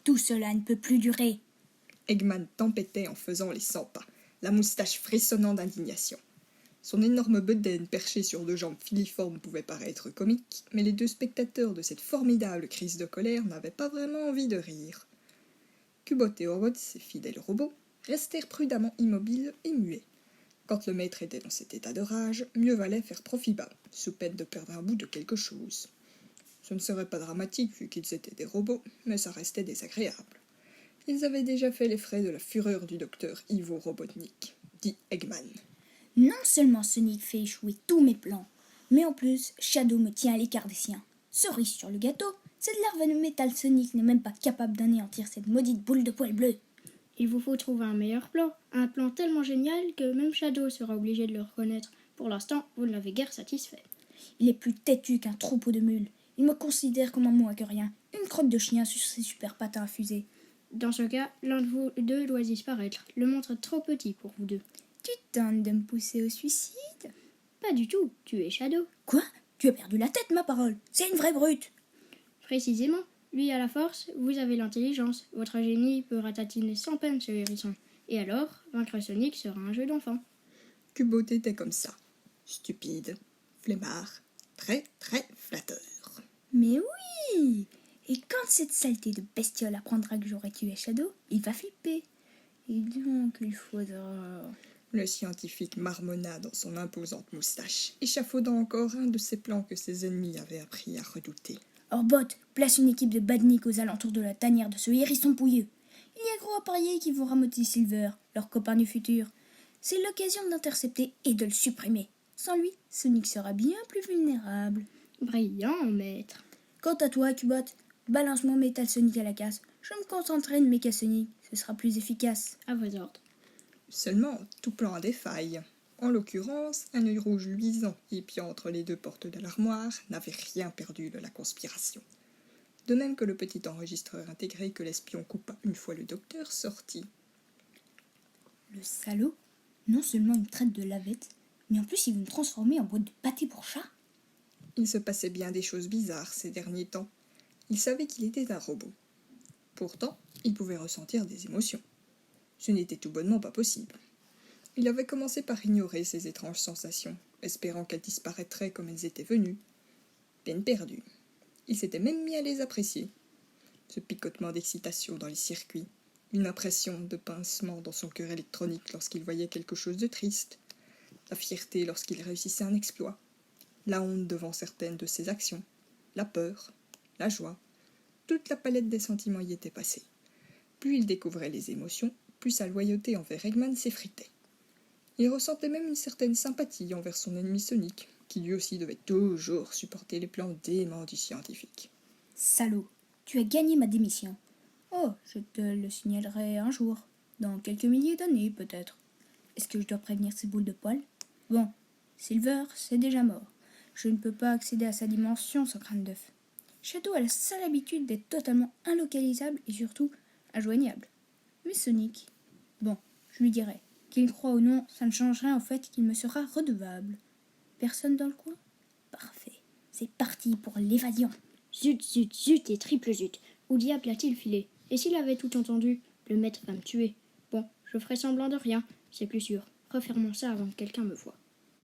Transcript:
Tout cela ne peut plus durer. Eggman tempêtait en faisant les 100 pas, la moustache frissonnant d'indignation. Son énorme bedaine perchée sur deux jambes filiformes pouvait paraître comique, mais les deux spectateurs de cette formidable crise de colère n'avaient pas vraiment envie de rire. Cubot et Horrod, ses fidèles robots, restèrent prudemment immobiles et muets. Quand le maître était dans cet état de rage, mieux valait faire profit bas, sous peine de perdre un bout de quelque chose. Ce ne serait pas dramatique vu qu'ils étaient des robots, mais ça restait désagréable. Ils avaient déjà fait les frais de la fureur du docteur Ivo Robotnik, dit Eggman. Non seulement Sonic fait échouer tous mes plans, mais en plus, Shadow me tient à l'écart des siens. Cerise sur le gâteau, cette larve de métal Sonic n'est même pas capable d'anéantir cette maudite boule de poil bleu. Il vous faut trouver un meilleur plan, un plan tellement génial que même Shadow sera obligé de le reconnaître. Pour l'instant, vous ne l'avez guère satisfait. Il est plus têtu qu'un troupeau de mules. Il me considère comme un moins que rien, une crotte de chien sur ses super patins à fusée. Dans ce cas, l'un de vous deux doit disparaître. Le monstre est trop petit pour vous deux. Tu tentes de me pousser au suicide? Pas du tout, tu es Shadow. Quoi? Tu as perdu la tête, ma parole. C'est une vraie brute. Précisément, lui a la force, vous avez l'intelligence. Votre génie peut ratatiner sans peine ce hérisson. Et alors, vaincre Sonic sera un jeu d'enfant. Cubot était comme ça. Stupide, flemmard, très très flatteur. Mais oui! Et quand cette saleté de bestiole apprendra que j'aurais tué Shadow, il va flipper. Et donc, il faudra... Le scientifique marmonna dans son imposante moustache, échafaudant encore un de ces plans que ses ennemis avaient appris à redouter. Orbot, place une équipe de badniks aux alentours de la tanière de ce hérisson pouilleux. Il y a gros à parier qu'ils vont rameuter Silver, leur copain du futur. C'est l'occasion de l'intercepter et de le supprimer. Sans lui, Sonic sera bien plus vulnérable. Brillant, maître. Quant à toi, Cubot, balance mon métal Sonic à la casse. Je me concenterai de Mecha Sonic, ce sera plus efficace. À vos ordres. Seulement, tout plan a des failles. En l'occurrence, un œil rouge luisant épiant entre les deux portes de l'armoire n'avait rien perdu de la conspiration. De même que le petit enregistreur intégré que l'espion coupa une fois le docteur sortit. Le salaud, non seulement il me traite de lavette, mais en plus il veut me transformer en boîte de pâté pour chat. Il se passait bien des choses bizarres ces derniers temps. Il savait qu'il était un robot. Pourtant, il pouvait ressentir des émotions. Ce n'était tout bonnement pas possible. Il avait commencé par ignorer ces étranges sensations, espérant qu'elles disparaîtraient comme elles étaient venues. Peine perdue. Il s'était même mis à les apprécier. Ce picotement d'excitation dans les circuits, une impression de pincement dans son cœur électronique lorsqu'il voyait quelque chose de triste, la fierté lorsqu'il réussissait un exploit, la honte devant certaines de ses actions, la peur, la joie, toute la palette des sentiments y était passée. Plus il découvrait les émotions, plus sa loyauté envers Eggman s'effritait. Il ressentait même une certaine sympathie envers son ennemi Sonic, qui lui aussi devait toujours supporter les plans déments du scientifique. Salaud, tu as gagné ma démission. Oh, je te le signalerai un jour, dans quelques milliers d'années peut-être. Est-ce que je dois prévenir ces boules de poil? Bon, Silver, c'est déjà mort. Je ne peux pas accéder à sa dimension sans crâne d'œuf. Shadow a la sale habitude d'être totalement inlocalisable et surtout injoignable. Mais Sonic, bon, je lui dirai. Qu'il croit ou non, ça ne changerait en fait qu'il me sera redevable. Personne dans le coin? Parfait. C'est parti pour l'évasion. Zut, zut, zut et triple zut. Où diable a-t-il filé? Et s'il avait tout entendu? Le maître va me tuer. Bon, je ferai semblant de rien, c'est plus sûr. Refermons ça avant que quelqu'un me voie.